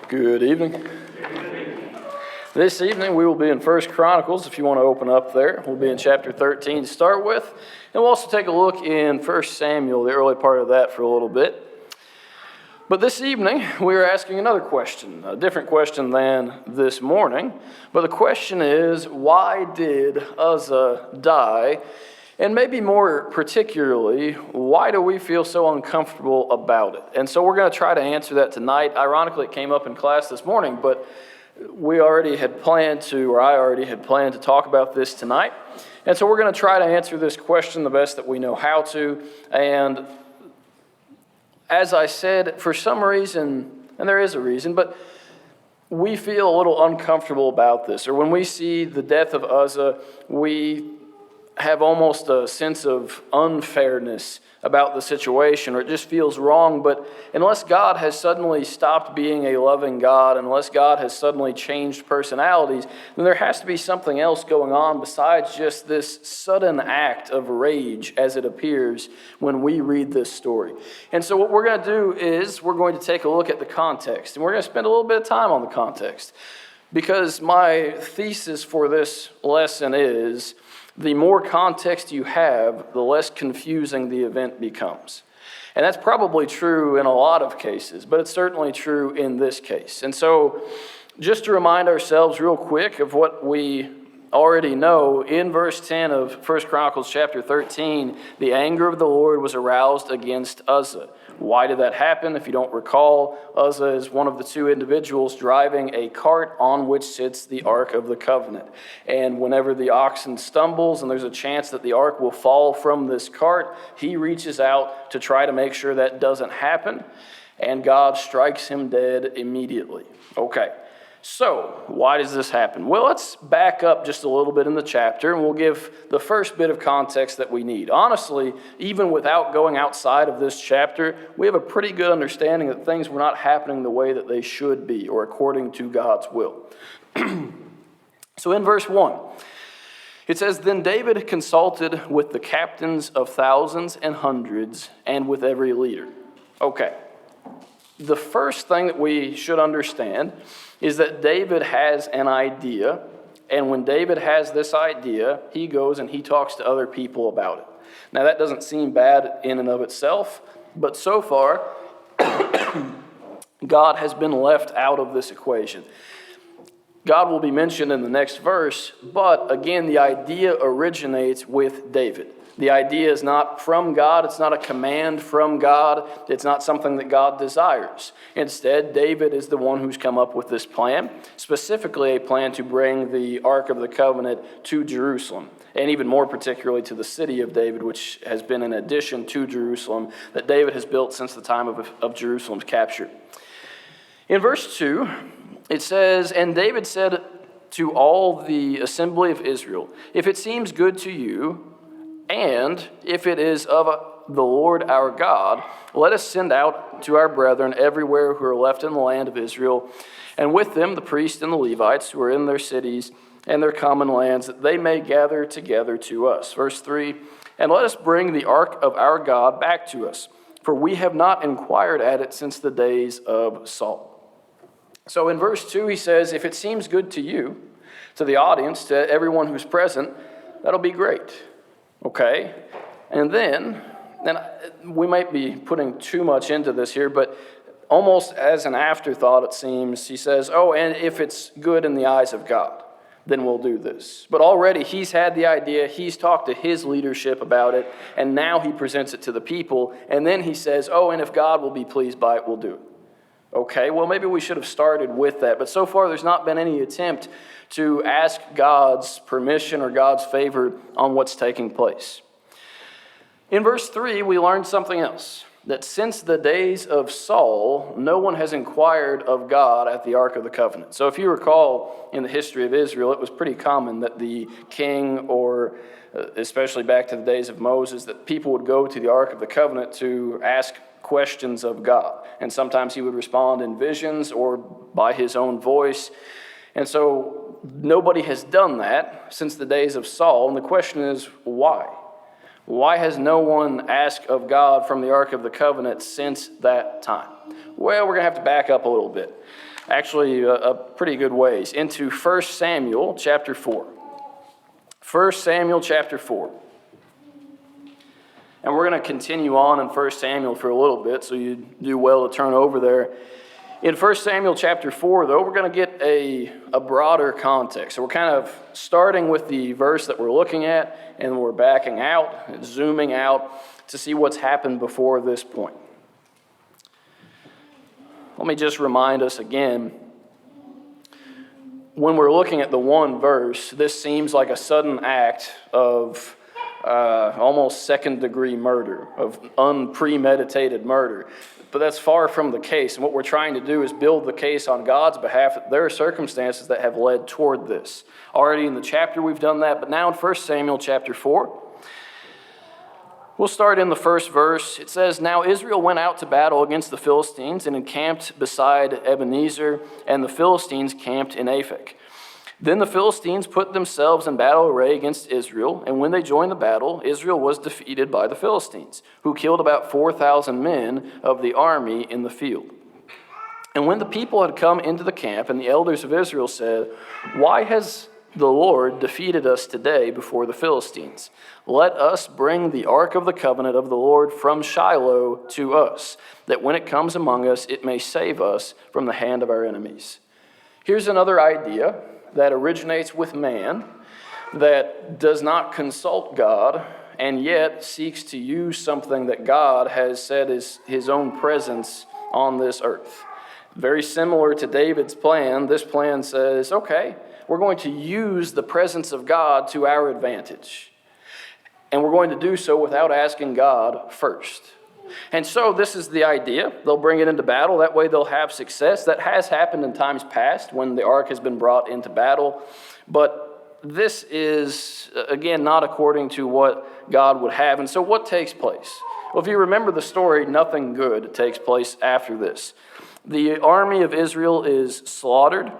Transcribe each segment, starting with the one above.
Good evening. This evening we will be in 1 Chronicles, if you want to open up there. We'll be in chapter 13 to start with. And we'll also take a look in 1 Samuel, the early part of that, for a little bit. But this evening we are asking another question, a different question than this morning. But the question is, why did Uzzah die? And maybe more particularly, why do we feel so uncomfortable about it? And so we're going to try to answer that tonight. Ironically, it came up in class this morning, but I already had planned to talk about this tonight. And so we're going to try to answer this question the best that we know how to. And as I said, for some reason, and there is a reason, but we feel a little uncomfortable about this. Or when we see the death of Uzzah, we have almost a sense of unfairness about the situation, or it just feels wrong. But unless God has suddenly stopped being a loving God, unless God has suddenly changed personalities, then there has to be something else going on besides just this sudden act of rage as it appears when we read this story. And so what we're going to do is we're going to take a look at the context, and we're going to spend a little bit of time on the context, because my thesis for this lesson is the more context you have, the less confusing the event becomes. And that's probably true in a lot of cases, but it's certainly true in this case. And so just to remind ourselves real quick of what we already know, in verse 10 of 1 Chronicles chapter 13, the anger of the Lord was aroused against Uzzah. Why did that happen? If you don't recall, Uzzah is one of the two individuals driving a cart on which sits the Ark of the Covenant. And whenever the oxen stumbles and there's a chance that the Ark will fall from this cart, he reaches out to try to make sure that doesn't happen, and God strikes him dead immediately. Okay. So, why does this happen? Well, let's back up just a little bit in the chapter, and we'll give the first bit of context that we need. Honestly, even without going outside of this chapter, we have a pretty good understanding that things were not happening the way that they should be, or according to God's will. So in verse 1, it says, "Then David consulted with the captains of thousands and hundreds, and with every leader." Okay. The first thing that we should understand is that David has an idea, and when David has this idea, he goes and he talks to other people about it. Now, that doesn't seem bad in and of itself, but so far, God has been left out of this equation. God will be mentioned in the next verse, but again, the idea originates with David. The idea is not from God. It's not a command from God. It's not something that God desires. Instead, David is the one who's come up with this plan, specifically a plan to bring the Ark of the Covenant to Jerusalem, and even more particularly to the city of David, which has been an addition to Jerusalem that David has built since the time of Jerusalem's capture. In verse 2, it says, "And David said to all the assembly of Israel, 'If it seems good to you, and if it is of the Lord our God, let us send out to our brethren everywhere who are left in the land of Israel, and with them the priests and the Levites who are in their cities and their common lands, that they may gather together to us.'" Verse 3, "And let us bring the ark of our God back to us, for we have not inquired at it since the days of Saul." So in verse 2 he says, if it seems good to you, to the audience, to everyone who's present, that'll be great. Okay, and then we might be putting too much into this here, but almost as an afterthought, it seems, he says, "Oh, and if it's good in the eyes of God, then we'll do this." But already he's had the idea, he's talked to his leadership about it, and now he presents it to the people, and then he says, "Oh, and if God will be pleased by it, we'll do it." Okay, well, maybe we should have started with that, but so far there's not been any attempt to ask God's permission or God's favor on what's taking place. In verse 3, we learned something else, that since the days of Saul, no one has inquired of God at the Ark of the Covenant. So if you recall in the history of Israel, it was pretty common that the king, or especially back to the days of Moses, that people would go to the Ark of the Covenant to ask questions of God. And sometimes he would respond in visions or by his own voice. And so nobody has done that since the days of Saul. And the question is, why? Why has no one asked of God from the Ark of the Covenant since that time? Well, we're going to have to back up a little bit. Actually, a pretty good ways. Into 1 Samuel chapter 4. 1 Samuel chapter 4. And we're going to continue on in 1 Samuel for a little bit, so you do well to turn over there. In 1 Samuel chapter 4, though, we're going to get a broader context. So we're kind of starting with the verse that we're looking at, and we're backing out, zooming out to see what's happened before this point. Let me just remind us again, when we're looking at the one verse, this seems like a sudden act of almost second-degree murder, of unpremeditated murder. But that's far from the case. And what we're trying to do is build the case on God's behalf that there are circumstances that have led toward this. Already in the chapter we've done that, but now in 1 Samuel chapter 4, we'll start in the first verse. It says, "Now Israel went out to battle against the Philistines and encamped beside Ebenezer, and the Philistines camped in Aphek. Then the Philistines put themselves in battle array against Israel, and when they joined the battle, Israel was defeated by the Philistines, who killed about 4,000 men of the army in the field. And when the people had come into the camp, and the elders of Israel said, 'Why has the Lord defeated us today before the Philistines? Let us bring the ark of the covenant of the Lord from Shiloh to us, that when it comes among us, it may save us from the hand of our enemies.'" Here's another idea that originates with man, that does not consult God, and yet seeks to use something that God has said is his own presence on this earth. Very similar to David's plan, this plan says, okay, we're going to use the presence of God to our advantage. And we're going to do so without asking God first. And so this is the idea. They'll bring it into battle. That way they'll have success. That has happened in times past when the ark has been brought into battle. But this is, again, not according to what God would have. And so what takes place? Well, if you remember the story, nothing good takes place after this. The army of Israel is slaughtered.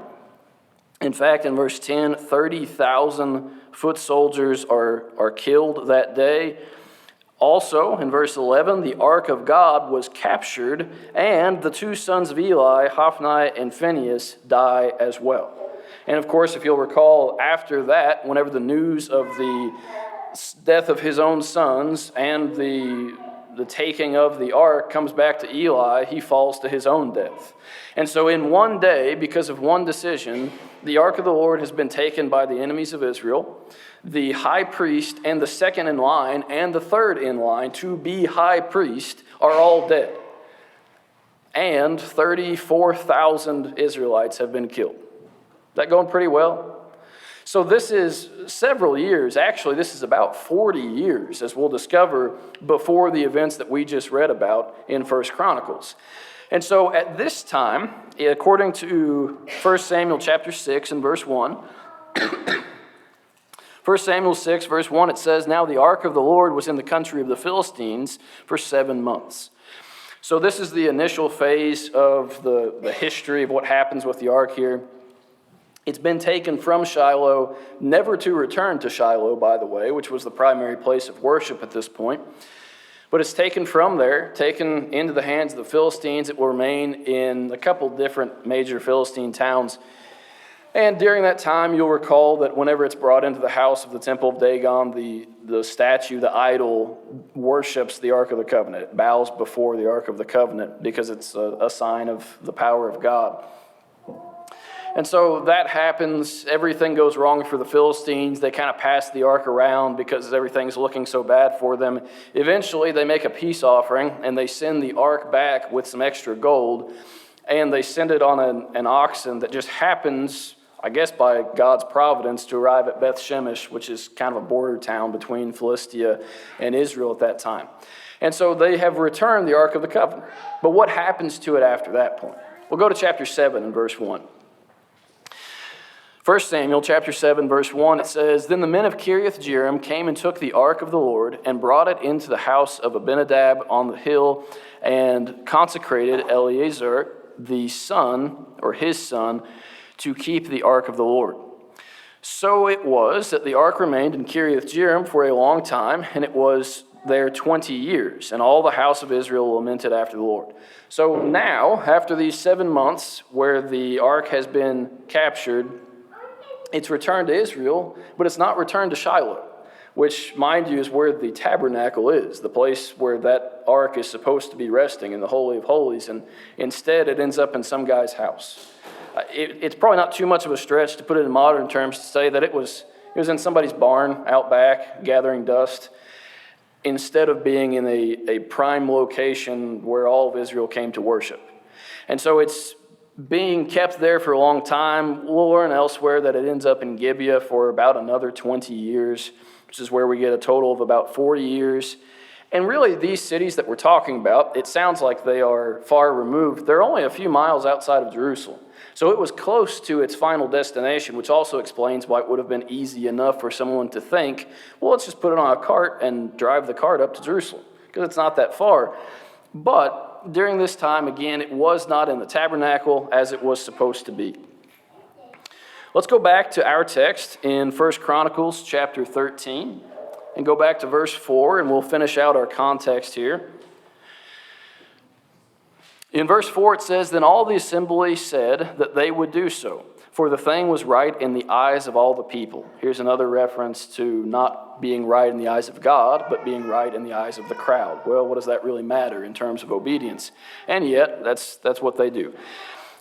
In fact, in verse 10, 30,000 foot soldiers are killed that day. Also, in verse 11, the ark of God was captured, and the two sons of Eli, Hophni and Phinehas, die as well. And of course, if you'll recall, after that, whenever the news of the death of his own sons and the taking of the ark comes back to Eli, he falls to his own death. And so in one day, because of one decision, the ark of the Lord has been taken by the enemies of Israel. The high priest and the second in line and the third in line to be high priest are all dead. And 34,000 Israelites have been killed. Is that going pretty well? So this is several years. Actually, this is about 40 years, as we'll discover, before the events that we just read about in 1 Chronicles. And so at this time, according to 1 Samuel chapter 6 and verse 1, 1 Samuel 6, verse 1, it says, "Now the ark of the Lord was in the country of the Philistines for 7 months." So this is the initial phase of the history of what happens with the ark here. It's been taken from Shiloh, never to return to Shiloh, by the way, which was the primary place of worship at this point. But it's taken from there, taken into the hands of the Philistines. It will remain in a couple different major Philistine towns. And during that time, you'll recall that whenever it's brought into the house of the temple of Dagon, the statue, the idol, worships the Ark of the Covenant. It bows before the Ark of the Covenant because it's a sign of the power of God. And so that happens. Everything goes wrong for the Philistines. They kind of pass the ark around because everything's looking so bad for them. Eventually, they make a peace offering, and they send the ark back with some extra gold. And they send it on an oxen that just happens, I guess by God's providence, to arrive at Beth Shemesh, which is kind of a border town between Philistia and Israel at that time. And so they have returned the Ark of the Covenant. But what happens to it after that point? We'll go to chapter 7 and verse 1. 1 Samuel chapter 7, verse 1, it says, "Then the men of Kiriath-Jearim came and took the ark of the Lord and brought it into the house of Abinadab on the hill and consecrated Eleazar, the son, or his son, to keep the ark of the Lord." So it was that the ark remained in Kiriath-jearim for a long time, and it was there 20 years, and all the house of Israel lamented after the Lord. So now, after these 7 months where the ark has been captured, it's returned to Israel, but it's not returned to Shiloh, which, mind you, is where the tabernacle is, the place where that ark is supposed to be resting in the Holy of Holies, and instead it ends up in some guy's house. It's probably not too much of a stretch to put it in modern terms to say that it was in somebody's barn out back gathering dust instead of being in a prime location where all of Israel came to worship. And so it's being kept there for a long time. We'll learn elsewhere that it ends up in Gibeah for about another 20 years, which is where we get a total of about 40 years. And really, these cities that we're talking about, it sounds like they are far removed. They're only a few miles outside of Jerusalem. So it was close to its final destination, which also explains why it would have been easy enough for someone to think, well, let's just put it on a cart and drive the cart up to Jerusalem, because it's not that far. But during this time, again, it was not in the tabernacle as it was supposed to be. Let's go back to our text in 1 Chronicles chapter 13 and go back to verse 4, and we'll finish out our context here. In verse 4, it says, "Then all the assembly said that they would do so, for the thing was right in the eyes of all the people." Here's another reference to not being right in the eyes of God, but being right in the eyes of the crowd. Well, what does that really matter in terms of obedience? And yet, that's what they do.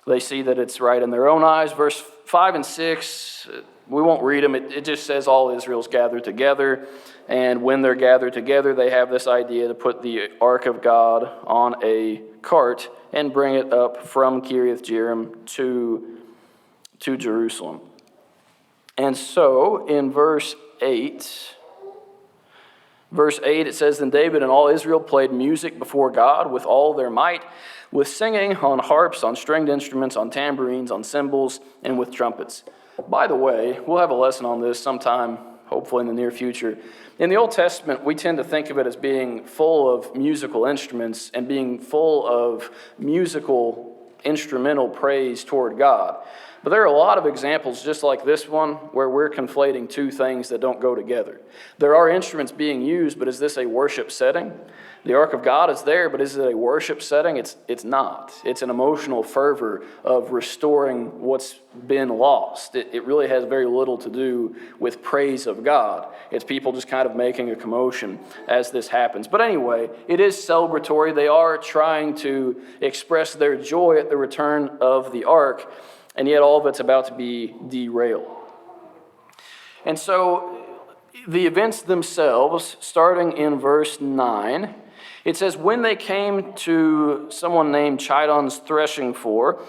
They see that it's right in their own eyes. Verse 5 and 6, we won't read them. It just says all Israel's gathered together. And when they're gathered together, they have this idea to put the ark of God on a cart and bring it up from Kiriath-jearim to Jerusalem. And so in verse 8, it says, "Then David and all Israel played music before God with all their might, with singing on harps, on stringed instruments, on tambourines, on cymbals, and with trumpets." By the way, we'll have a lesson on this sometime, hopefully in the near future. In the Old Testament, we tend to think of it as being full of musical instruments and being full of musical instrumental praise toward God. But there are a lot of examples just like this one where we're conflating two things that don't go together. There are instruments being used, but is this a worship setting? The ark of God is there, but is it a worship setting? It's not. It's an emotional fervor of restoring what's been lost. It really has very little to do with praise of God. It's people just kind of making a commotion as this happens. But anyway, it is celebratory. They are trying to express their joy at the return of the ark, and yet all of it's about to be derailed. And so the events themselves, starting in verse 9, it says, "When they came to someone named Chidon's threshing floor,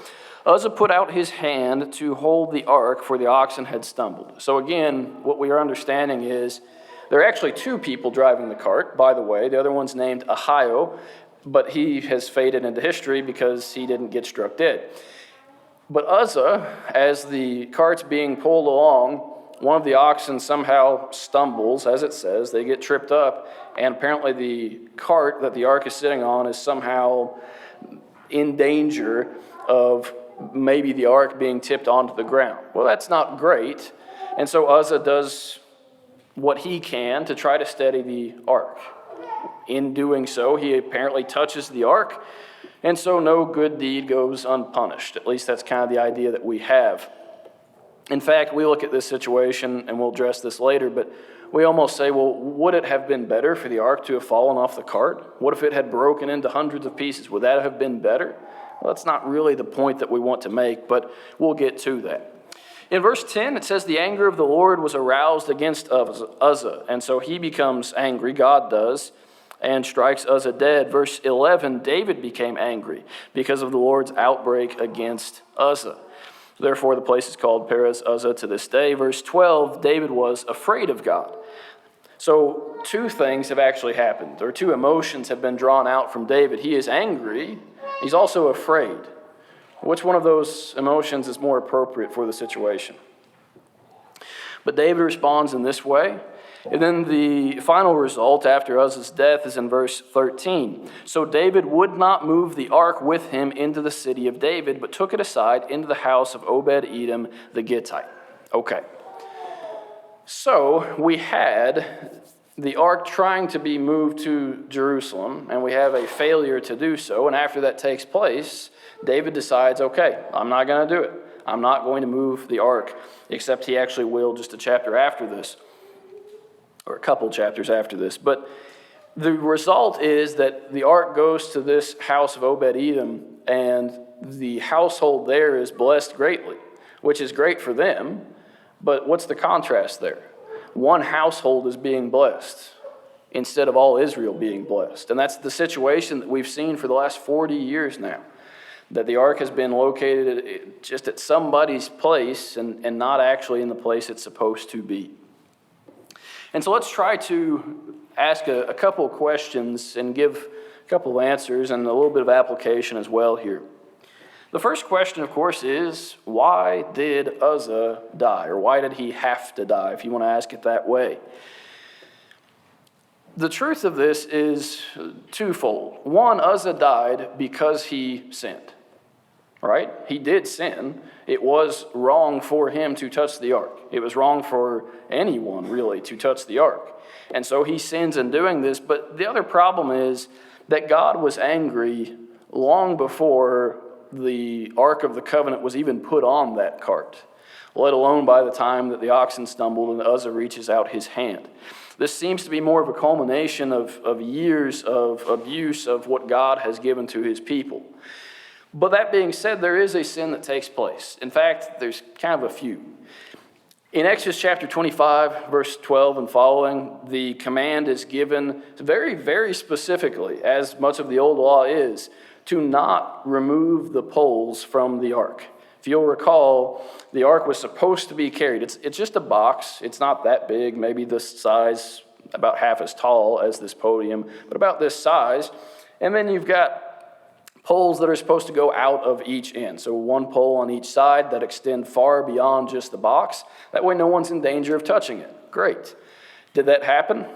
Uzzah put out his hand to hold the ark, for the oxen had stumbled." So again, what we are understanding is there are actually two people driving the cart, by the way. The other one's named Ahio, but he has faded into history because he didn't get struck dead. But Uzzah, as the cart's being pulled along, one of the oxen somehow stumbles, as it says. They get tripped up, and apparently the cart that the ark is sitting on is somehow in danger of maybe the ark being tipped onto the ground. Well, that's not great, and so Uzzah does what he can to try to steady the ark. In doing so, he apparently touches the ark, and so no good deed goes unpunished. At least that's kind of the idea that we have. In fact, we look at this situation, and we'll address this later, but we almost say, well, would it have been better for the ark to have fallen off the cart? What if it had broken into hundreds of pieces? Would that have been better? Well, that's not really the point that we want to make, but we'll get to that. In verse 10, it says, "The anger of the Lord was aroused against Uzzah," and so he becomes angry, God does, and strikes Uzzah dead. Verse 11, David became angry because of the Lord's outbreak against Uzzah. Therefore, the place is called Perez Uzzah to this day. Verse 12, David was afraid of God. So two things have actually happened, or two emotions have been drawn out from David. He is angry. He's also afraid. Which one of those emotions is more appropriate for the situation? But David responds in this way. And then the final result after Uzzah's death is in verse 13. "So David would not move the ark with him into the city of David, but took it aside into the house of Obed-Edom the Gittite." Okay. So we had the ark trying to be moved to Jerusalem, and we have a failure to do so. And after that takes place, David decides, okay, I'm not going to do it. I'm not going to move the ark, except he actually will just a chapter after this, or a couple chapters after this. But the result is that the ark goes to this house of Obed-Edom, and the household there is blessed greatly, which is great for them. But what's the contrast there? One household is being blessed instead of all Israel being blessed. And that's the situation that we've seen for the last 40 years now, that the ark has been located just at somebody's place and not actually in the place it's supposed to be. And so let's try to ask a couple of questions and give a couple of answers and a little bit of application as well here. The first question, of course, is why did Uzzah die? Or why did he have to die, if you want to ask it that way? The truth of this is twofold. One, Uzzah died because he sinned. Right? He did sin. It was wrong for him to touch the ark. It was wrong for anyone, really, to touch the ark. And so he sins in doing this. But the other problem is that God was angry long before the Ark of the Covenant was even put on that cart, let alone by the time that the oxen stumbled and Uzzah reaches out his hand. This seems to be more of a culmination of years of abuse of what God has given to his people. But that being said, there is a sin that takes place. In fact, there's kind of a few. In Exodus chapter 25, verse 12 and following, the command is given very, very specifically, as much of the old law is, to not remove the poles from the ark. If you'll recall, the ark was supposed to be carried. It's just a box. It's not that big, maybe this size, about half as tall as this podium, but about this size. And then you've got poles that are supposed to go out of each end. So one pole on each side that extend far beyond just the box. That way no one's in danger of touching it. Great. Did that happen?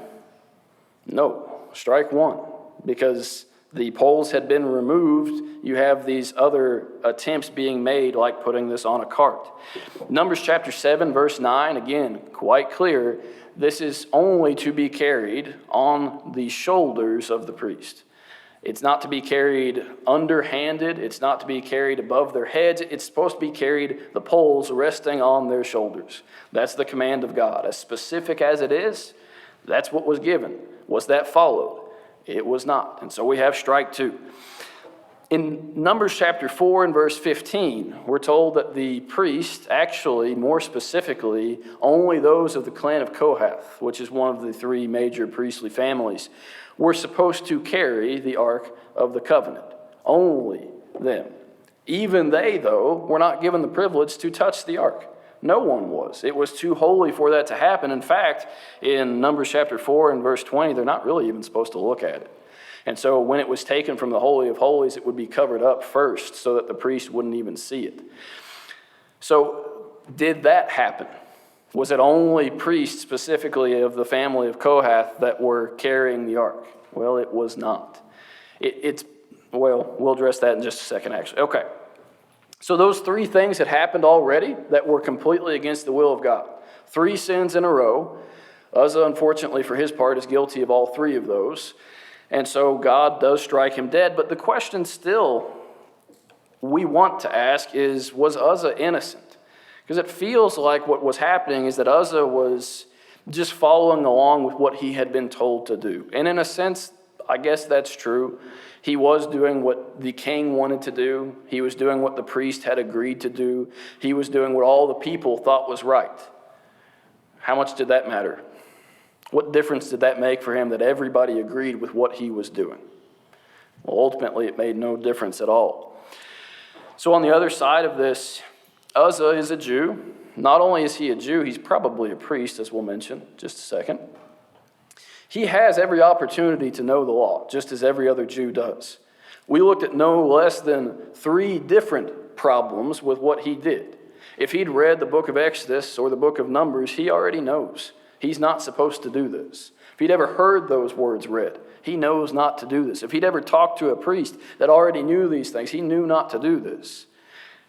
No. Strike one. Because the poles had been removed, you have these other attempts being made, like putting this on a cart. Numbers chapter 7, verse 9, again, quite clear. This is only to be carried on the shoulders of the priest. It's not to be carried underhanded. It's not to be carried above their heads. It's supposed to be carried, the poles resting on their shoulders. That's the command of God. As specific as it is, that's what was given. Was that followed? It was not. And so we have strike two. In Numbers chapter 4 and verse 15, we're told that the priest, actually, more specifically, only those of the clan of Kohath, which is one of the three major priestly families, were supposed to carry the Ark of the Covenant. Only them. Even they, though, were not given the privilege to touch the Ark. No one was. It was too holy for that to happen. In fact, in Numbers chapter 4 and verse 20, they're not really even supposed to look at it. And so when it was taken from the Holy of Holies, it would be covered up first so that the priest wouldn't even see it. So did that happen? Was it only priests specifically of the family of Kohath that were carrying the ark? Well, it was not. We'll address that in just a second, actually. Okay. So those three things had happened already that were completely against the will of God. 3 sins in a row. Uzzah, unfortunately for his part, is guilty of all 3 of those. And so God does strike him dead. But the question still we want to ask is, was Uzzah innocent? Because it feels like what was happening is that Uzzah was just following along with what he had been told to do. And in a sense, I guess that's true. He was doing what the king wanted to do. He was doing what the priest had agreed to do. He was doing what all the people thought was right. How much did that matter? What difference did that make for him that everybody agreed with what he was doing? Well, ultimately, it made no difference at all. So on the other side of this, Uzzah is a Jew. Not only is he a Jew, he's probably a priest, as we'll mention in just a second. He has every opportunity to know the law, just as every other Jew does. We looked at no less than 3 different problems with what he did. If he'd read the book of Exodus or the book of Numbers, he already knows he's not supposed to do this. If he'd ever heard those words read, he knows not to do this. If he'd ever talked to a priest that already knew these things, he knew not to do this.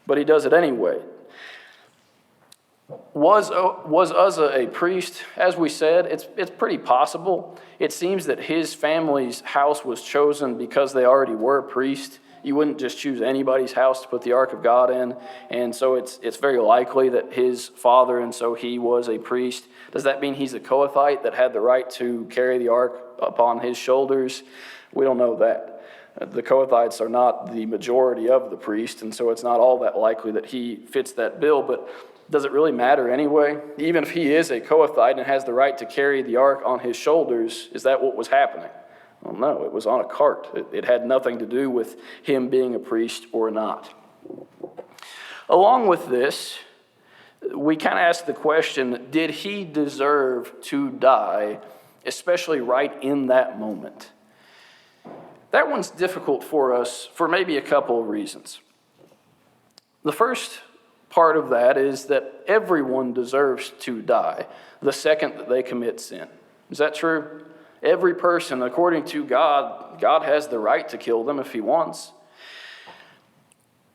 But he does it anyway. Was Uzzah a priest? As we said, it's pretty possible. It seems that his family's house was chosen because they already were priests. You wouldn't just choose anybody's house to put the Ark of God in. And so it's very likely that his father, and so he was a priest. Does that mean he's a Kohathite that had the right to carry the Ark upon his shoulders? We don't know that. The Kohathites are not the majority of the priests, and so it's not all that likely that he fits that bill. But does it really matter anyway? Even if he is a Kohathite and has the right to carry the ark on his shoulders, is that what was happening? Well, no, it was on a cart. It had nothing to do with him being a priest or not. Along with this, we kind of ask the question, did he deserve to die, especially right in that moment? That one's difficult for us for maybe a couple of reasons. The first part of that is that everyone deserves to die the second that they commit sin. Is that true? Every person, according to God, God has the right to kill them if he wants.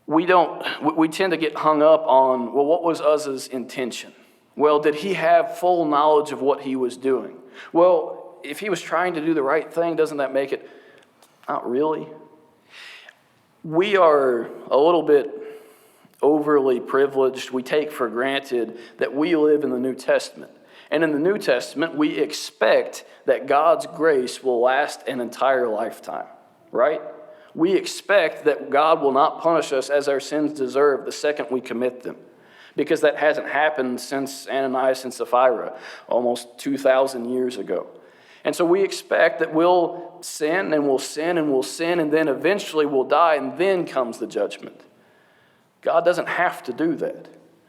We tend to get hung up on, well, what was Uzzah's intention? Well, did he have full knowledge of what he was doing? Well, if he was trying to do the right thing, doesn't that make it? Not really. We are a little bit overly privileged. We take for granted that we live in the New Testament. And in the New Testament, we expect that God's grace will last an entire lifetime, right? We expect that God will not punish us as our sins deserve the second we commit them, because that hasn't happened since Ananias and Sapphira, almost 2,000 years ago. And so we expect that we'll sin and we'll sin and we'll sin, and then eventually we'll die, and then comes the judgment. God doesn't have to do that.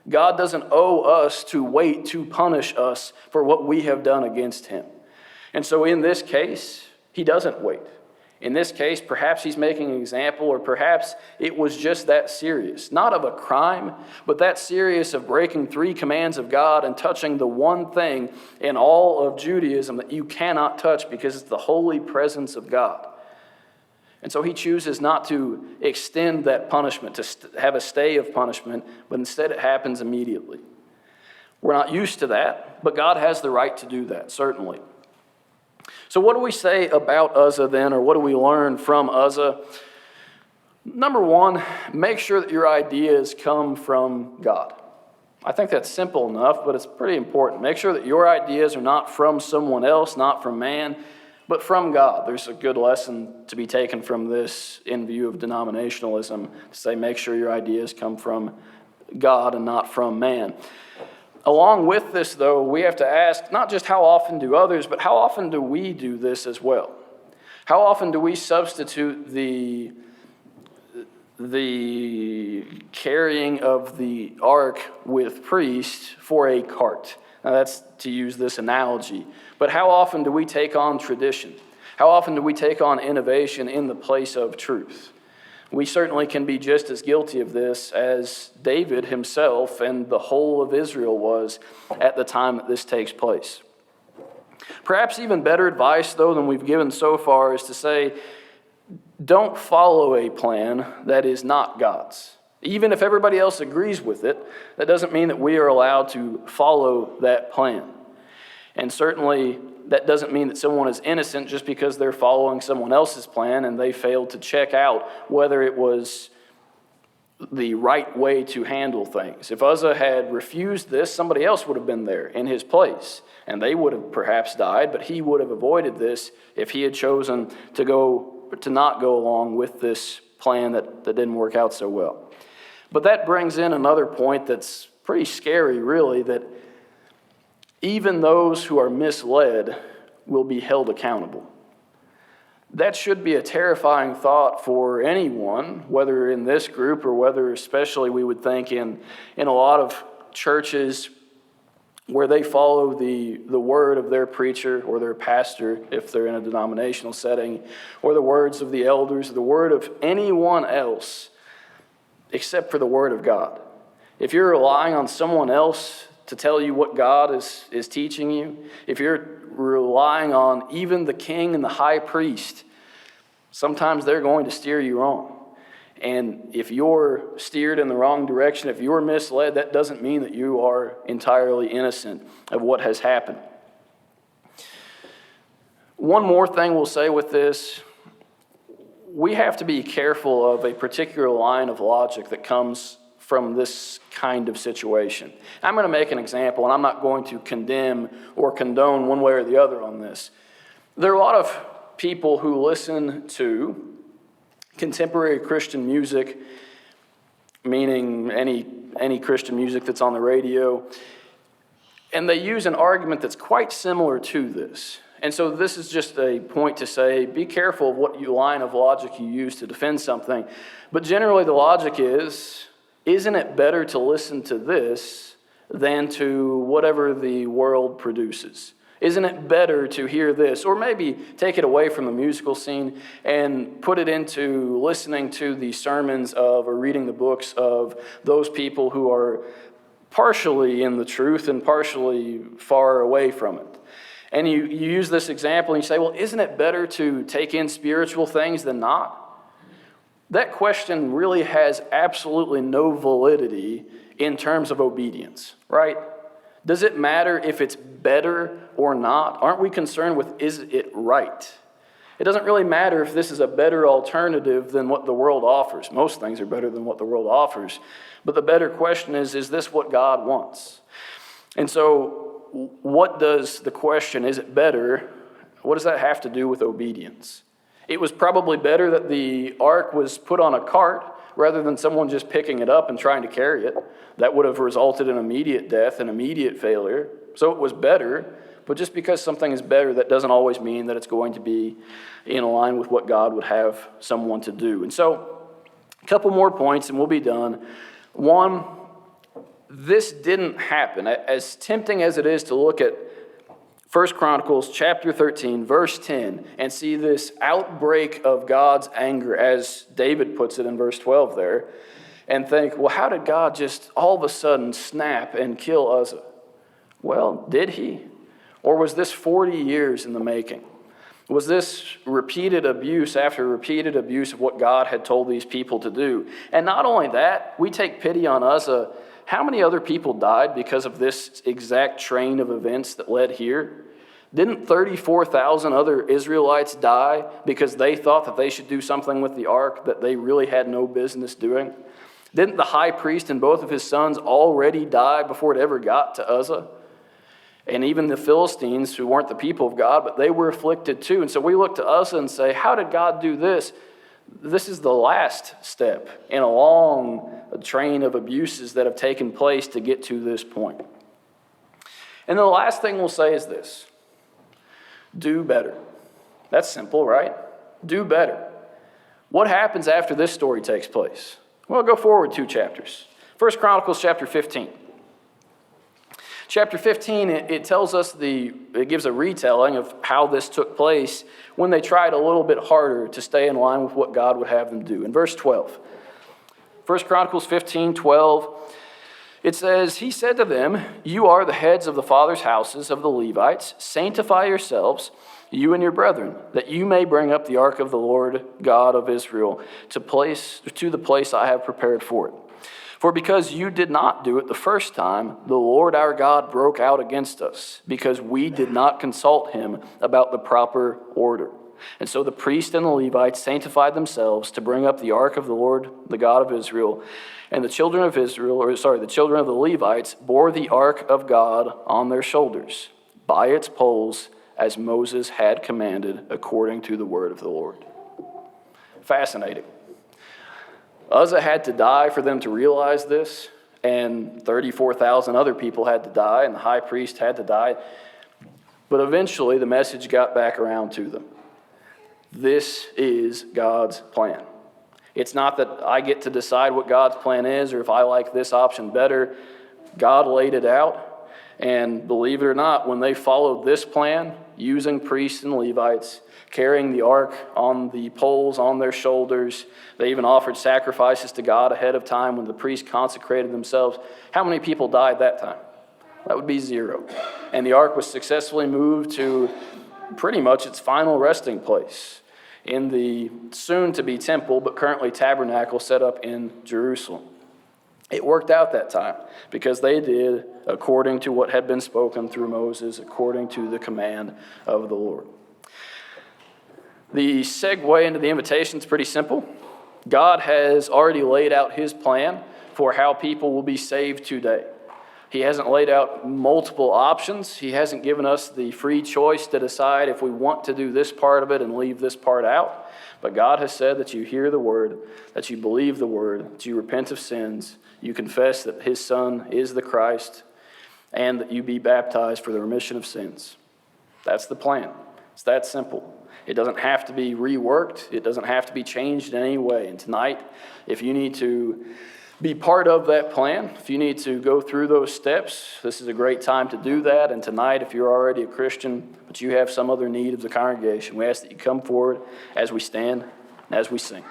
God doesn't owe us to wait to punish us for what we have done against him. And so in this case, he doesn't wait. In this case, perhaps he's making an example, or perhaps it was just that serious. Not of a crime, but that serious of breaking 3 commands of God and touching the one thing in all of Judaism that you cannot touch because it's the holy presence of God. And so he chooses not to extend that punishment, to have a stay of punishment, but instead it happens immediately. We're not used to that, but God has the right to do that, certainly. So what do we say about Uzzah then, or what do we learn from Uzzah? Number one, make sure that your ideas come from God. I think that's simple enough, but it's pretty important. Make sure that your ideas are not from someone else, not from man, but from God. There's a good lesson to be taken from this in view of denominationalism, to say make sure your ideas come from God and not from man. Along with this, though, we have to ask not just how often do others, but how often do we do this as well? How often do we substitute the carrying of the ark with priests for a cart? Now that's to use this analogy. But how often do we take on tradition? How often do we take on innovation in the place of truth? We certainly can be just as guilty of this as David himself and the whole of Israel was at the time that this takes place. Perhaps even better advice, though, than we've given so far is to say, don't follow a plan that is not God's. Even if everybody else agrees with it, that doesn't mean that we are allowed to follow that plan. And certainly, that doesn't mean that someone is innocent just because they're following someone else's plan and they failed to check out whether it was the right way to handle things. If Uzzah had refused this, somebody else would have been there in his place, and they would have perhaps died, but he would have avoided this if he had chosen to not go along with this plan that didn't work out so well. But that brings in another point that's pretty scary, really, that even those who are misled will be held accountable. That should be a terrifying thought for anyone, whether in this group or whether especially we would think in a lot of churches where they follow the word of their preacher or their pastor, if they're in a denominational setting, or the words of the elders, the word of anyone else except for the word of God. If you're relying on someone else to tell you what God is teaching you, if you're relying on even the king and the high priest, sometimes they're going to steer you wrong. And if you're steered in the wrong direction, if you're misled, that doesn't mean that you are entirely innocent of what has happened. One more thing we'll say with this, we have to be careful of a particular line of logic that comes from this kind of situation. I'm going to make an example, and I'm not going to condemn or condone one way or the other on this. There are a lot of people who listen to contemporary Christian music, meaning any Christian music that's on the radio, and they use an argument that's quite similar to this. And so this is just a point to say, be careful of what line of logic you use to defend something. But generally the logic is, isn't it better to listen to this than to whatever the world produces? Isn't it better to hear this? Or maybe take it away from the musical scene and put it into listening to the sermons of or reading the books of those people who are partially in the truth and partially far away from it. And you use this example and you say, well, isn't it better to take in spiritual things than not? That question really has absolutely no validity in terms of obedience, right? Does it matter if it's better or not? Aren't we concerned with, is it right? It doesn't really matter if this is a better alternative than what the world offers. Most things are better than what the world offers. But the better question is this what God wants? And so what does the question, is it better, what does that have to do with obedience? It was probably better that the ark was put on a cart rather than someone just picking it up and trying to carry it. That would have resulted in immediate death and immediate failure. So it was better, but just because something is better, that doesn't always mean that it's going to be in line with what God would have someone to do. And so a couple more points and we'll be done. One, this didn't happen. As tempting as it is to look at 1 Chronicles chapter 13, verse 10, and see this outbreak of God's anger, as David puts it in verse 12 there, and think, well, how did God just all of a sudden snap and kill Uzzah? Well, did he? Or was this 40 years in the making? Was this repeated abuse after repeated abuse of what God had told these people to do? And not only that, we take pity on Uzzah. How many other people died because of this exact train of events that led here? Didn't 34,000 other Israelites die because they thought that they should do something with the ark that they really had no business doing? Didn't the high priest and both of his sons already die before it ever got to Uzzah? And even the Philistines, who weren't the people of God, but they were afflicted too. And so we look to Uzzah and say, how did God do this? This is the last step in a long train of abuses that have taken place to get to this point. And the last thing we'll say is this: do better. That's simple, right? Do better. What happens after this story takes place? Well, go forward 2 chapters. 1 Chronicles chapter 15. Chapter 15, it tells us it gives a retelling of how this took place when they tried a little bit harder to stay in line with what God would have them do. In verse 12, 1 Chronicles 15, 12, it says, he said to them, you are the heads of the fathers' houses of the Levites. Sanctify yourselves, you and your brethren, that you may bring up the ark of the Lord God of Israel to the place I have prepared for it. For because you did not do it the first time, the Lord our God broke out against us, because we did not consult him about the proper order. And so the priests and the Levites sanctified themselves to bring up the ark of the Lord, the God of Israel. And the children of the children of the Levites bore the ark of God on their shoulders by its poles, as Moses had commanded, according to the word of the Lord. Fascinating. Uzzah had to die for them to realize this, and 34,000 other people had to die, and the high priest had to die. But eventually the message got back around to them. This is God's plan. It's not that I get to decide what God's plan is or if I like this option better. God laid it out, and believe it or not, when they followed this plan, using priests and Levites, carrying the ark on the poles on their shoulders, they even offered sacrifices to God ahead of time when the priests consecrated themselves. How many people died that time? That would be 0. And the ark was successfully moved to pretty much its final resting place. in the soon-to-be temple, but currently tabernacle set up in Jerusalem. It worked out that time because they did according to what had been spoken through Moses, according to the command of the Lord. The segue into the invitation is pretty simple. God has already laid out his plan for how people will be saved today. He hasn't laid out multiple options. He hasn't given us the free choice to decide if we want to do this part of it and leave this part out. But God has said that you hear the word, that you believe the word, that you repent of sins, you confess that his Son is the Christ, and that you be baptized for the remission of sins. That's the plan. It's that simple. It doesn't have to be reworked. It doesn't have to be changed in any way. And tonight, if you need to be part of that plan, if you need to go through those steps, this is a great time to do that. And tonight, if you're already a Christian, but you have some other need of the congregation, we ask that you come forward as we stand and as we sing.